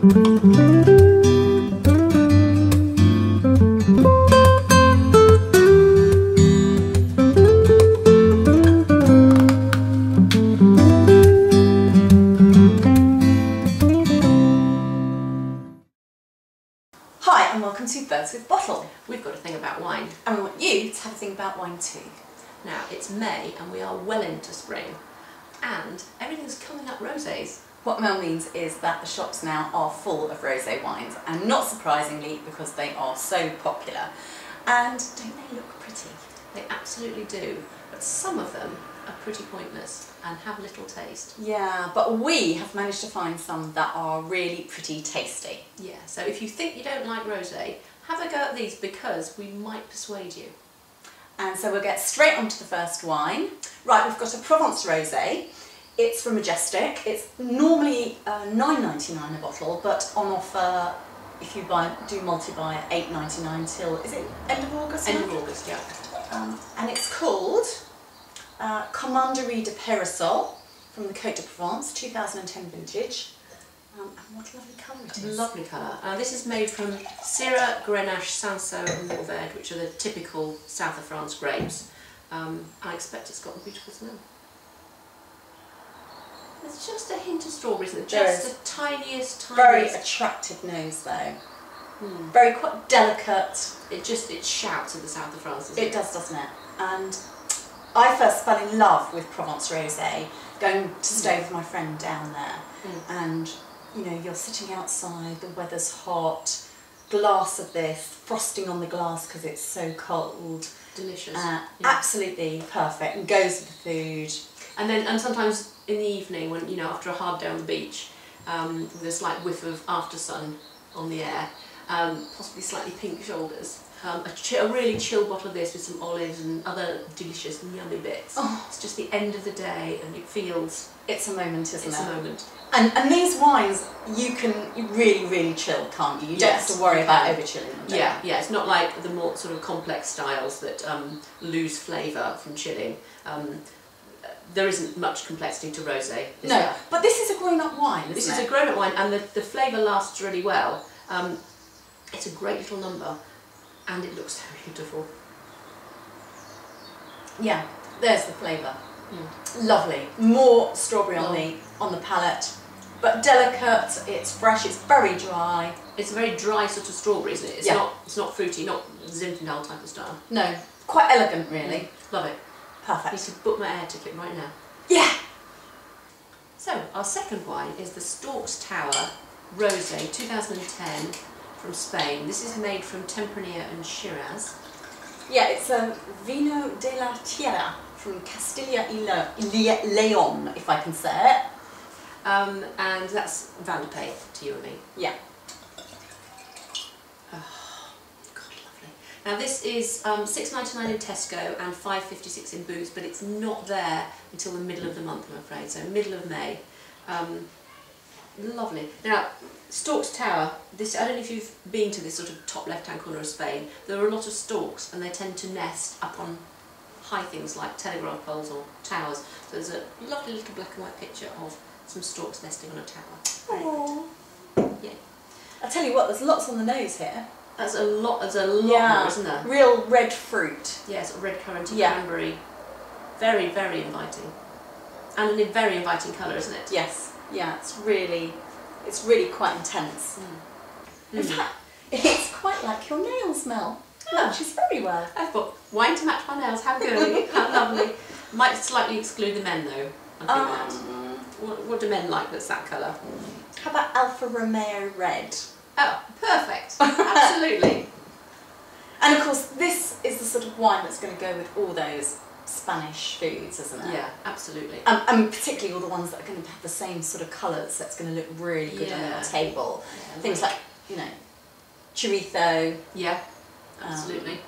Hi and welcome to Birds with Bottle. We've got a thing about wine. And we want you to have a thing about wine too. Now it's May and we are well into spring and everything's coming up rosés. What Mel means is that the shops now are full of rosé wines, and not surprisingly because they are so popular. And don't they look pretty? They absolutely do, but some of them are pretty pointless and have little taste. Yeah, but we have managed to find some that are really pretty tasty. Yeah, so if you think you don't like rosé, have a go at these because we might persuade you. And so we'll get straight on to the first wine. Right, we've got a Provence Rosé. It's from Majestic. It's normally $9.99 a bottle, but on offer if you do multi-buy at $8.99 till, is it end of August? End of August, yeah. And it's called Commanderie de Parasol from the Côte de Provence, 2010 vintage. And what a lovely colour it is. Lovely colour. This is made from Syrah, Grenache, Cinsault and Mourvèdre, which are the typical south of France grapes. I expect it's got a beautiful smell. There's just a hint of strawberry, isn't there? Just the tiniest. Very attractive nose though. Very quite delicate. It shouts of the south of France, it does, doesn't it? And I first fell in love with Provence Rosé going to stay with my friend down there. And you know, you're sitting outside, the weather's hot, glass of this, frosting on the glass because it's so cold. Delicious. Yeah. Absolutely perfect and goes with the food. And sometimes in the evening, when you know, after a hard day on the beach, with a slight whiff of after sun on the air, possibly slightly pink shoulders. A really chill bottle of this with some olives and other delicious and yummy bits. Oh. It's just the end of the day and it feels... It's a moment, isn't it? It's a moment. And these wines, you really chill, can't you? You don't have to worry about over-chilling them. Yeah, it's not like the more sort of complex styles that lose flavour from chilling. There isn't much complexity to rosé, is there? But this is a grown-up wine, isn't it? This is a grown-up wine and the flavour lasts really well. It's a great little number. And it looks so beautiful. Yeah, there's the flavour. Lovely. More strawberry on the palate, but delicate. It's fresh. It's very dry. It's a very dry sort of strawberry, isn't it? It's not fruity, not Zinfandel type of style. No, quite elegant, really. Love it. Perfect. I need to book my air ticket right now. Yeah. So our second wine is the Storks Tower Rosé 2010. From Spain. This is made from Tempranillo and Shiraz. Yeah, it's a Vino de la Tierra from Castilla y León, if I can say it. And that's Van de Pay to you and me. Yeah. Oh, God, lovely. Now this is $6.99 in Tesco and $5.56 in Boots, but it's not there until the middle of the month, I'm afraid. So middle of May. Lovely. Now, Storks Tower, I don't know if you've been to this sort of top left-hand corner of Spain, there are a lot of storks and they tend to nest up on high things like telegraph poles or towers. So there's a lovely little black and white picture of some storks nesting on a tower. Aww. Yeah. I'll tell you what, there's lots on the nose here. There's a lot more, isn't there? Real red fruit. Yeah, sort of red currant and cranberry. Very, very inviting. And a very inviting colour, isn't it? Yes. Yeah, it's really quite intense. In fact, it's quite like your nails, Mel. Matches very well. I've got wine to match my nails. How girly! How lovely. Might slightly exclude the men though. I think what do men like that's that colour? How about Alfa Romeo Red? Oh, perfect. Absolutely. And of course, this is the sort of wine that's going to go with all those Spanish foods, isn't it? Yeah, absolutely. And particularly all the ones that are going to have the same sort of colours, that's going to look really good on your table. Yeah, things like, you know, chorizo. Yeah, absolutely.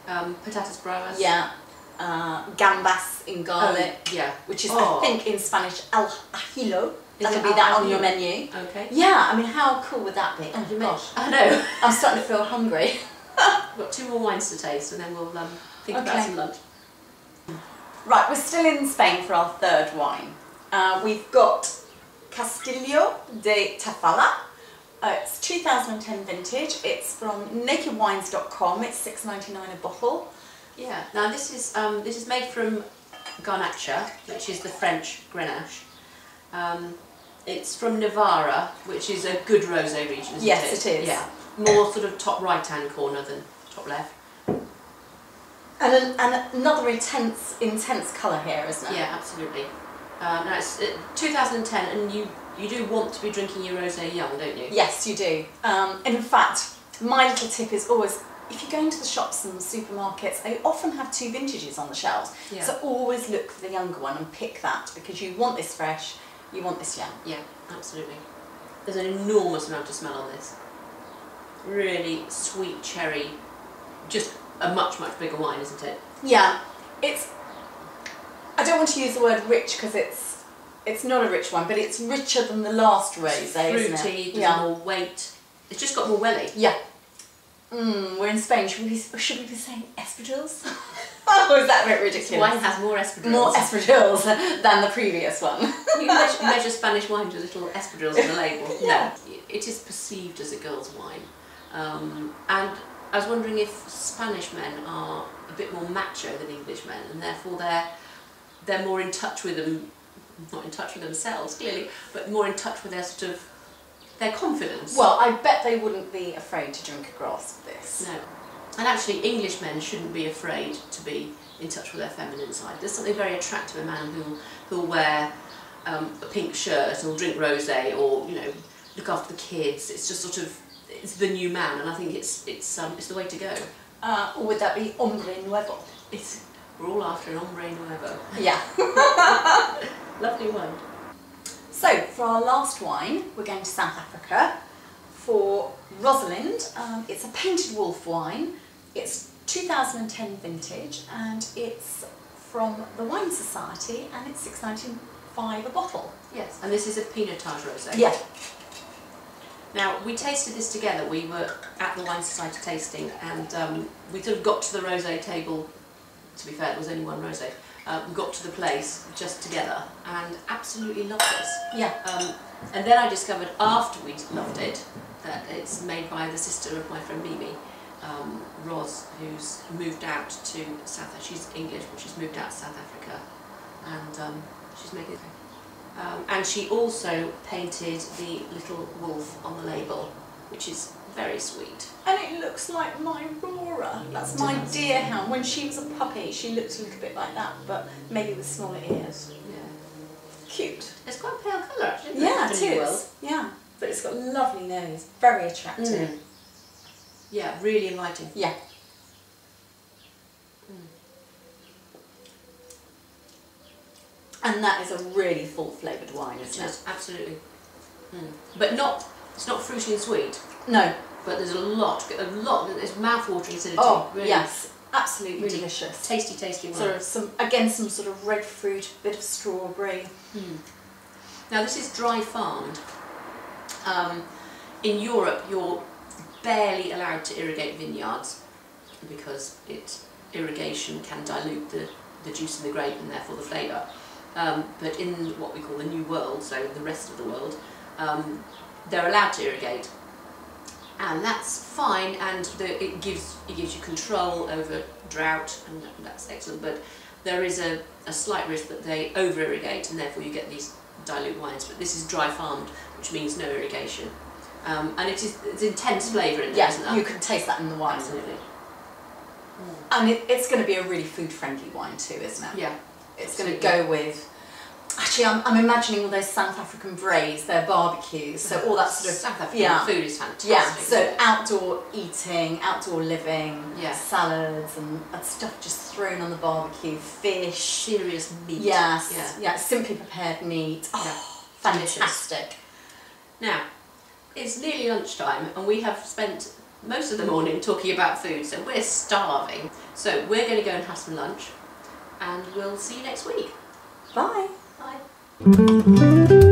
Patatas bravas. Yeah. Gambas in garlic. Yeah. Which is, I think, in Spanish, al ajillo. That'll be that on your menu. Okay. Yeah, I mean, how cool would that be? Oh gosh. I know. I'm starting to feel hungry. We've got 2 more wines to taste and then we'll think about some lunch. Right, we're still in Spain for our third wine. We've got Castillo de Tafalla, 2010 vintage. It's from nakedwines.com. It's $6.99 a bottle. Yeah. Now this is made from Garnacha, which is the French Grenache. It's from Navarra, which is a good rosé region, isn't it? Yes, it is. Yeah. More sort of top right-hand corner than top left. And another intense colour here, isn't it? Yeah, absolutely. Now it's 2010, and you do want to be drinking your rosé young, don't you? Yes, you do. In fact, my little tip is always, if you go into the shops and supermarkets, they often have 2 vintages on the shelves. Yeah. So always look for the younger one and pick that, because you want this fresh, you want this young. Yeah, absolutely. There's an enormous amount of smell on this. Really sweet cherry, just a much bigger wine, isn't it? Yeah, I don't want to use the word rich because it's not a rich one, but it's richer than the last rosé, Fruity, isn't it? there's more weight. It's just got more welly. Yeah. We're in Spain. Should we be saying espadrilles? Oh, is that a bit ridiculous? This wine has more espadrilles. More espadrilles than the previous one. You measure Spanish wine with little espadrilles on the label. Yeah. No, it is perceived as a girl's wine. And I was wondering if Spanish men are a bit more macho than English men, and therefore they're more in touch with them, not in touch with themselves clearly, but more in touch with their sort of their confidence. Well, I bet they wouldn't be afraid to drink a glass of this. No. And actually English men shouldn't be afraid to be in touch with their feminine side. There's something very attractive in a man who'll wear a pink shirt or drink rosé or, you know, look after the kids. It's just sort of, it's the new man, and I think it's the way to go. Or would that be hombre nuevo? We're all after an hombre nuevo. Yeah. Lovely wine. So, for our last wine, we're going to South Africa for Rosalind. It's a painted wolf wine. It's 2010 vintage, and it's from the Wine Society, and it's $6.95 a bottle. Yes, and this is a Pinotage rosé. Yeah. Now, we tasted this together. We were at the Wine Society tasting, and we sort of got to the rosé table. To be fair, there was only one rosé. We got to the place just together and absolutely loved this. Yeah. And then I discovered after we'd loved it that it's made by the sister of my friend Mimi, Ros, who's moved out to she's English, but she's moved out to South Africa, and she's making it. And she also painted the little wolf on the label, which is very sweet. And it looks like my Rora. That's my deer hound. When she was a puppy, she looked a little bit like that, but maybe with smaller ears. Yeah. Cute. It's quite a pale colour, actually. Yeah, it is. Yeah, but it's got a lovely nose. Very attractive. Mm. Yeah, really inviting. Yeah. And that is a really full flavoured wine, isn't it? Absolutely. But it's not fruity and sweet. No. But there's a lot, there's mouth-watering acidity. Oh, really, yes. Absolutely really delicious. Tasty wine. Sort of some sort of red fruit, a bit of strawberry. Now this is dry farmed. In Europe you're barely allowed to irrigate vineyards because irrigation can dilute the juice in the grape and therefore the flavour. But in what we call the New World, so the rest of the world, they're allowed to irrigate. And that's fine, and it gives you control over drought, and that's excellent. But there is a slight risk that they over-irrigate, and therefore you get these dilute wines. But this is dry farmed, which means no irrigation, and it's intense flavour in there, isn't there? You can taste that in the wine. Absolutely. And it's going to be a really food-friendly wine too, isn't it? Yeah. It's going to go with. Actually, I'm imagining all those South African braais, their barbecues, so all that sort of South African food is fantastic. Yeah, so outdoor eating, outdoor living, yeah. salads and stuff just thrown on the barbecue, fish, serious meat. Yes, yeah, simply prepared meat. Oh, yeah. Fantastic! Delicious. Now, it's nearly lunchtime, and we have spent most of the morning talking about food, so we're starving. So we're going to go and have some lunch, and we'll see you next week. Bye. Bye.